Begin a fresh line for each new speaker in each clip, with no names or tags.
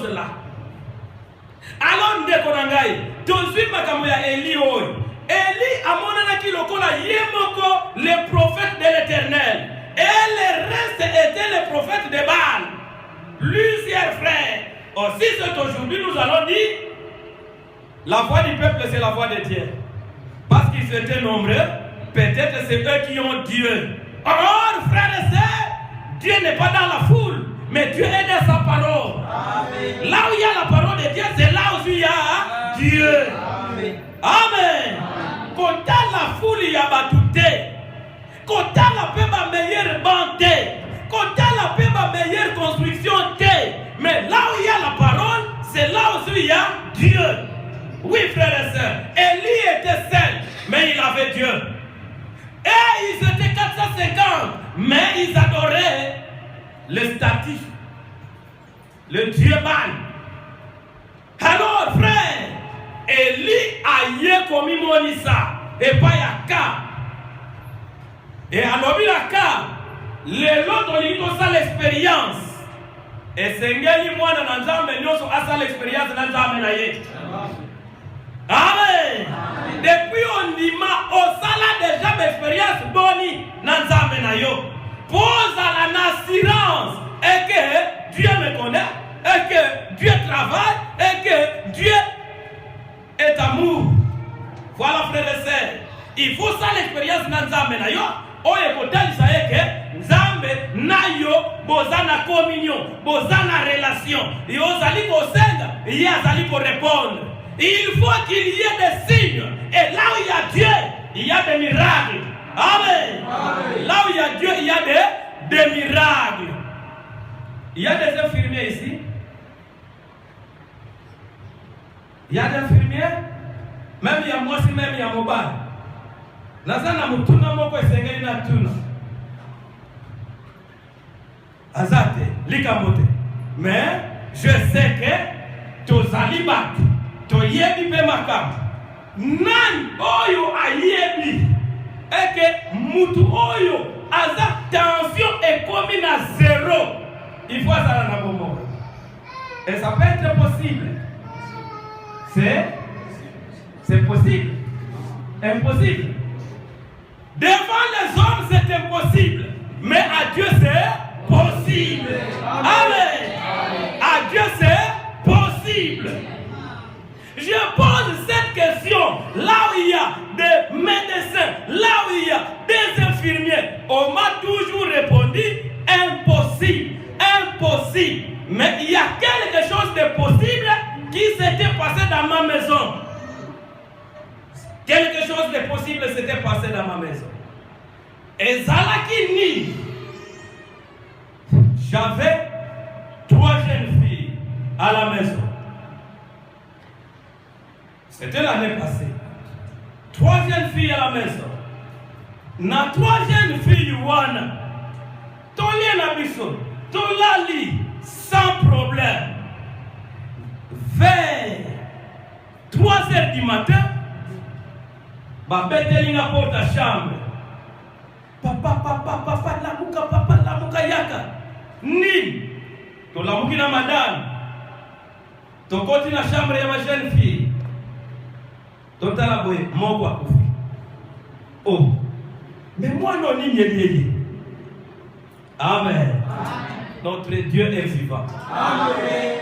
choses-là. Alors, Ndekonangai, tout suite, Makamoya Eli Oy. Eli, Amonanaki Lokola, Yemoko, les prophètes de l'Éternel. Et le reste étaient les prophètes de Baal. Plusieurs frères. Aussi, c'est aujourd'hui, nous allons dire, la voix du peuple, c'est la voix de Dieu. Parce qu'ils étaient nombreux, peut-être c'est eux qui ont Dieu. Or, frères et sœurs, Dieu n'est pas dans la foule, mais Dieu est dans sa parole. Amen. Là où il y a la parole de Dieu, c'est là où il y a Dieu. Amen. Amen. Quand la foule, il y a batouté. Quand la paix, ma meilleure bande. Quand la paix, ma meilleure construction. Mais là où il y a la parole, c'est là où il y a Dieu. Oui, frères et sœurs, Élie était seul, mais il avait Dieu. Et ils étaient 450, mais ils adoraient le statut, le Dieu Baal. Alors, frère, Élie a yé commis Monissa, et pas Yaka. Et alors, Yaka, les autres ont eu l'expérience. Et c'est moi dans l'expérience dans Amen. Depuis on dit au salaire déjà d'expérience boni nanzambe na yo. Pose à l'assurance et que Dieu me connaît, et que Dieu travaille, et que Dieu est amour. Voilà, frères et sœurs. Il faut ça l'expérience nanzambe na yo. Oye kotali sa que nzambe na yo bozana communion, bozana relation. Yo zali ko senga, il zali ko répondre. Il faut qu'il y ait des signes. Et là où il y a Dieu, il y a des miracles. Amen. Amen. Là où il y a Dieu, il y a des miracles. Il y a des infirmiers ici. Il y a des infirmiers. Même il y a moi aussi, même il y a Mobile. Nazana mutuna moko esengeli na tuna. Azate, likamote. Mais je sais que tozali batu. Toyebi pe makam. Nan oyo ayebi. Eke mutu oyo aza tension est commis à zéro. Il faut azala na bomo. Et ça peut être possible. C'est possible. Impossible. Devant les hommes c'est impossible. Mais à Dieu c'est possible. Amen. À Dieu c'est possible. Je pose cette question là où il y a des médecins, là où il y a des infirmiers. On m'a toujours répondu impossible, impossible. Mais il y a quelque chose de possible qui s'était passé dans ma maison. Quelque chose de possible s'était passé dans ma maison. Et Zalaki ni. J'avais 3 jeunes filles à la maison. C'était l'année passée. 3 jeunes filles à la maison. Na 3 jeunes filles, Wana. Tolé la biso. Tolali. Sans problème. Vers 3h du matin. Babetelinga porte à chambre. Papa, lamuka yaka. Ni. To lamuki na madame. To koti na chambre ya ma jeune fille. Totala boye moko akufi. Oh. Mais moi non ni lié. Amen. Notre Dieu est vivant. Amen.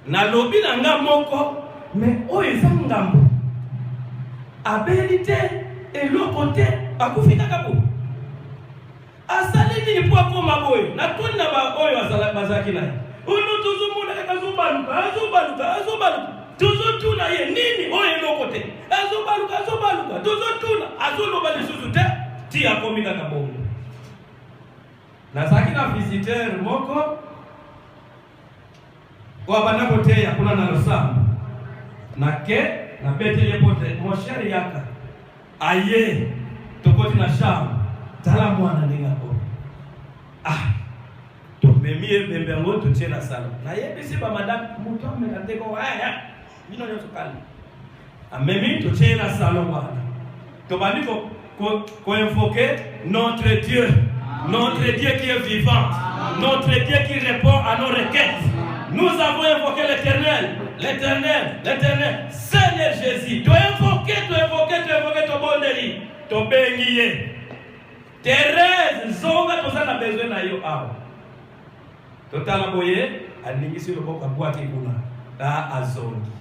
Na lobi nanga moko mais o ezangambo. Abilité et l'autre côté akufi kakabo. Asali ni po ko maboy. Na tonna ba oyo asala bazaki na. Unu tuzumuna azubaluka. Toujours tout na ye nini oye lokote azobaluka toujours tout na azoloba les choses ti akomika kabongo na saki na visiteur moko kwa bana kote ya kuna na losamba na ke na betele pote mon cher yaka aye tokoti na shamba tala mwana ndinga ko to memie bembe ngoto tena sala na ye bisi ba madame muto amekateko haya. Même tu tiens la salon. Tu vas dire qu'on invoque notre Dieu qui est vivant, notre Dieu qui répond à nos requêtes. Nous avons invoqué le l'éternel, l'éternel, l'éternel, Seigneur Jésus. Tu invoquer, ton bon délit, ton bénier. Thérèse, zonga, tout ça n'a besoin de yo. Total aboye, aningisi le boka boaki kuna. Ta azongi.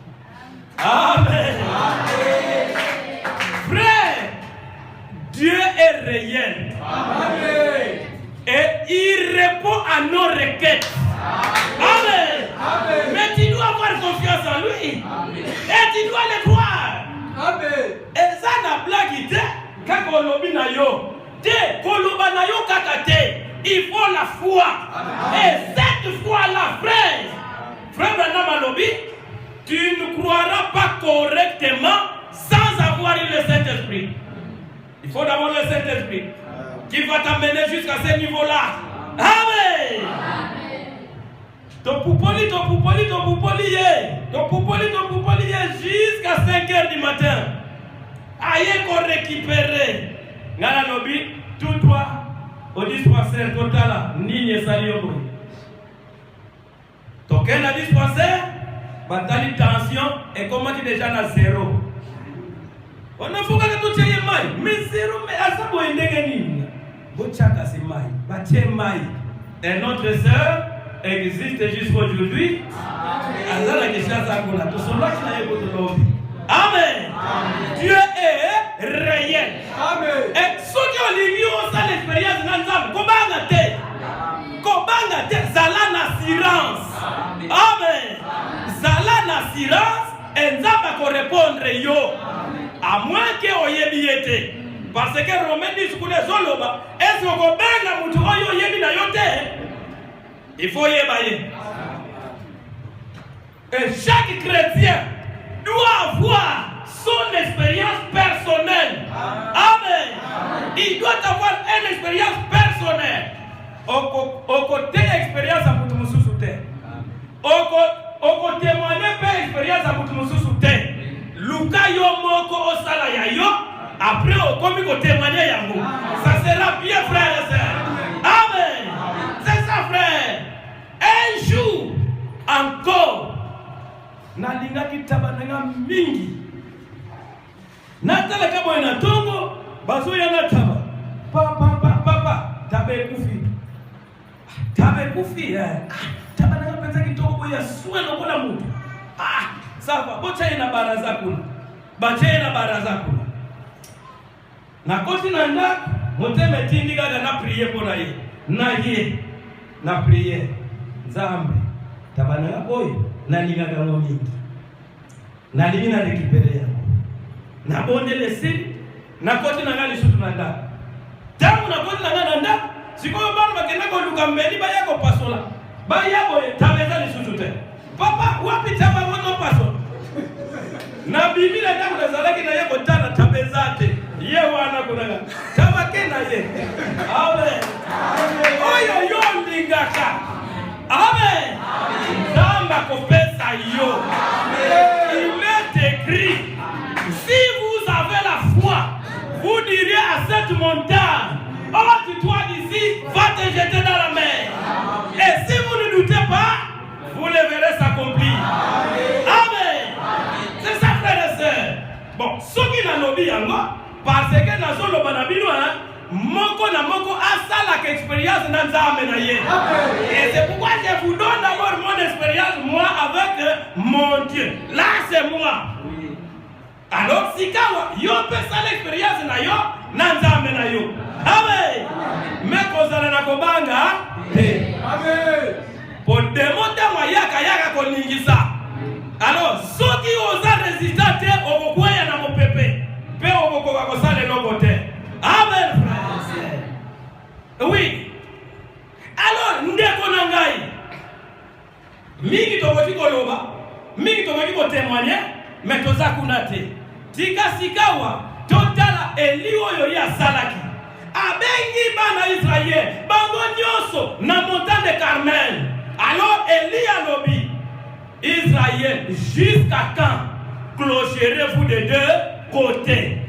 Amen. Frère, Dieu est réel. Amen. Et il répond à nos requêtes. Amen. Amen. Mais tu dois avoir confiance en lui. Amen. Et tu dois le croire. Amen. Et ça n'a blague été. Quand on lobby na yo, il faut la foi. Amen. Et cette foi-là, frère Branham Alobi, tu ne croiras pas correctement sans avoir eu le Saint-Esprit. Il faut d'abord le Saint-Esprit qui va t'amener jusqu'à ce niveau-là. Amen. Ton poupoli, jusqu'à 5 h du matin. Aïe qu'on récupère. Ngala Lobi, tout toi, au dispensaire total, ni saliobo. Token à dispensaire, batali tension, et comment tu déjà à 0. On a fait que tout est mal, mais 0, mais à ça, vous êtes Bochaka c'est maï, Baché maï. Et notre sœur existe jusqu'aujourd'hui. Allah la question ça qu'on a. Tout cela qui n'a pas de lobby. Amen. Dieu est réel. Amen. Et ceux qui ont lié ça l'expérience d'Anzam, Kobanga te, Zala n'assurance. Amen. Zala n'assurance, et Nzamba ko répondre yo. À moins que oyebi été. Parce que Romain dit que les Zoloba, est-ce qu'on a mutu oyo yebi na yote? Il faut yebaye. Et chaque chrétien doit avoir son expérience personnelle. Amen. Il doit avoir une expérience personnelle. Au côté expérience à Mutumu Soute. Au côté témoigner par expérience à Mutumu Soute. Luka yo moko osala ya yo. Après, au commis au témoigner yango. Ça sera bien, frère et sœur. Amen. C'est ça, frère. Un jour encore, nalinga kitabananga mingi. Natala kabo ina tongo, bazo ya nataba. Papa, tabe kufi. Tabananga penza kitoko boya suwe lokola mutu. Sava, bocha ina baraza kuna. Bacha ina baraza kuna. Na koti na nda, moteme tindi gaga na priye pona ye. Na priye. Nzambe. Tabananga boy, na liga gamo mingi. Na limi na récupérer yango. Na bonde lesili, na koti na ngali sutu na nda. Tangu na koti na nda, sikoyo bana bakenda ko luka mbeli ba yako pasola. Ba yabo tabeza le sutu te. Papa, wapi taba mono pasola? Na bibi na tangu na zalaki na yako tana tabezate. Ye wana kunaga. Tabake na ye. Amen. Oyo yo lingaka. Amen. Zamba kopesa yo. Il est écrit, si vous avez la foi, vous direz à cette montagne, ôte-toi d'ici, va te jeter dans la mer. Et si vous ne doutez pas, vous le verrez s'accomplir. Amen. C'est ça, frères et sœurs. Bon, ce qui n'a lobby yango, parce que dans son lobanabino, moko na moko asala l'expérience dans Nzambe na ye. Et c'est pourquoi je vous donne d'abord mon expérience, moi avec mon Dieu. Là c'est moi. Alors si kawa yo peut ça l'expérience na yo na Nzambe na yo. Amen. Mais kozala na kobanga. Amen. Pour démontrer moi yaka koningisa. Alors ceux qui osent résister au bokoya na mo pepe. Pe au bokoka kosala le côté. Amen, frère. Oui. Alors, ndeko nangai. Mingi tokoti koloba, mingi tokoti ko témoigner, mais toza kunate. Tika sikawa, totala elio yo ya salaki. Abengi bana Israël, bango nyoso na montagne de Carmel. Alors Elia lobi, Israël, jusqu'à quand clocherez-vous de deux côtés?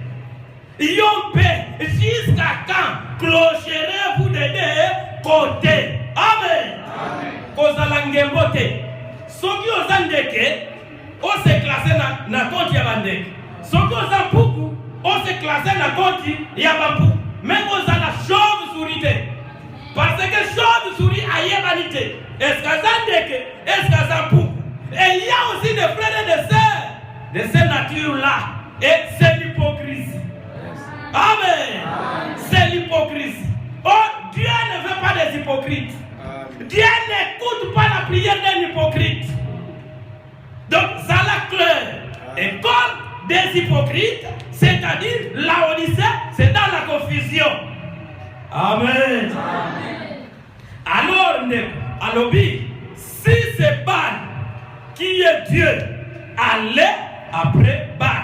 Yompe, jusqu'à quand clocherez-vous de deux côtés? Amen. Kozala ngembote. soki oza ndeke ose classé na compte ya bandeke, soki oza mpuku ose classé na compte ya bampuku. Même oza la chauve-souris te, parce que chauve-souris ayebani te, est-ce que aza ndeke, est-ce que aza mpuku. Et il y a aussi des frères et des sœurs de cette nature-là, et c'est l'hypocrisie. Amen. C'est l'hypocrisie. Oh, Dieu ne veut pas des hypocrites. Dieu n'écoute pas la prière d'un hypocrite. Donc, ça la clair. Et comme des hypocrites, c'est-à-dire Laodicée, c'est dans la confusion. Amen. Alors, si c'est Baal qui est Dieu, allez après Baal.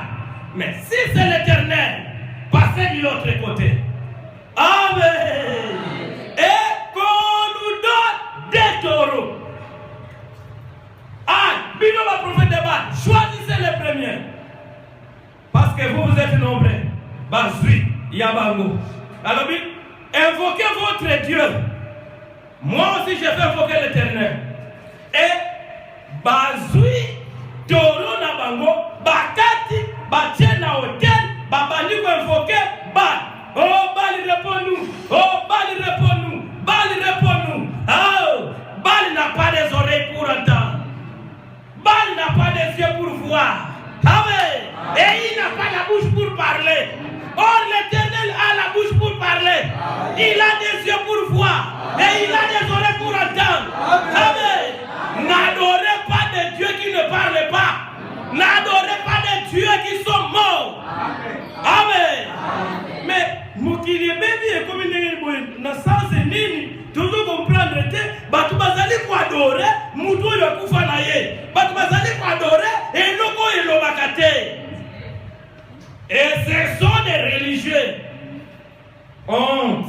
Mais si c'est l'Éternel, passez de l'autre côté. Amen. Et qu'on nous donne des taureaux. Ah, Bino va prophète de Baal, choisissez les premiers. Parce que vous êtes nombreux. Bazui, Yabango. Alors, invoquez votre Dieu. Moi aussi, je vais invoquer l'Éternel. Et Bazui, taureau na bango, bakati, batie na hôtel, babandi ko invoquer Baal. Oh, Baal réponds-nous. Oh, Baal réponds-nous. Baal réponds-nous. Oh, Baal n'a pas des oreilles pour entendre. Baal n'a pas des yeux pour voir. Amen. Et il n'a pas la bouche pour parler. Or, l'Éternel a la bouche pour parler. Il a des yeux pour voir. Et il a des oreilles pour entendre. Amen. N'adorez pas des dieux qui ne parlent pas. N'adorez pas des dieux qui sont morts. Amen. Mais, mokili baby est comme une naissance nini. Toujours comprendre que batu bazali ko adorer mutu yo kufa na ye. Batu bazali ko adorer et loko elobakate. Et ce sont des religieux. Honte.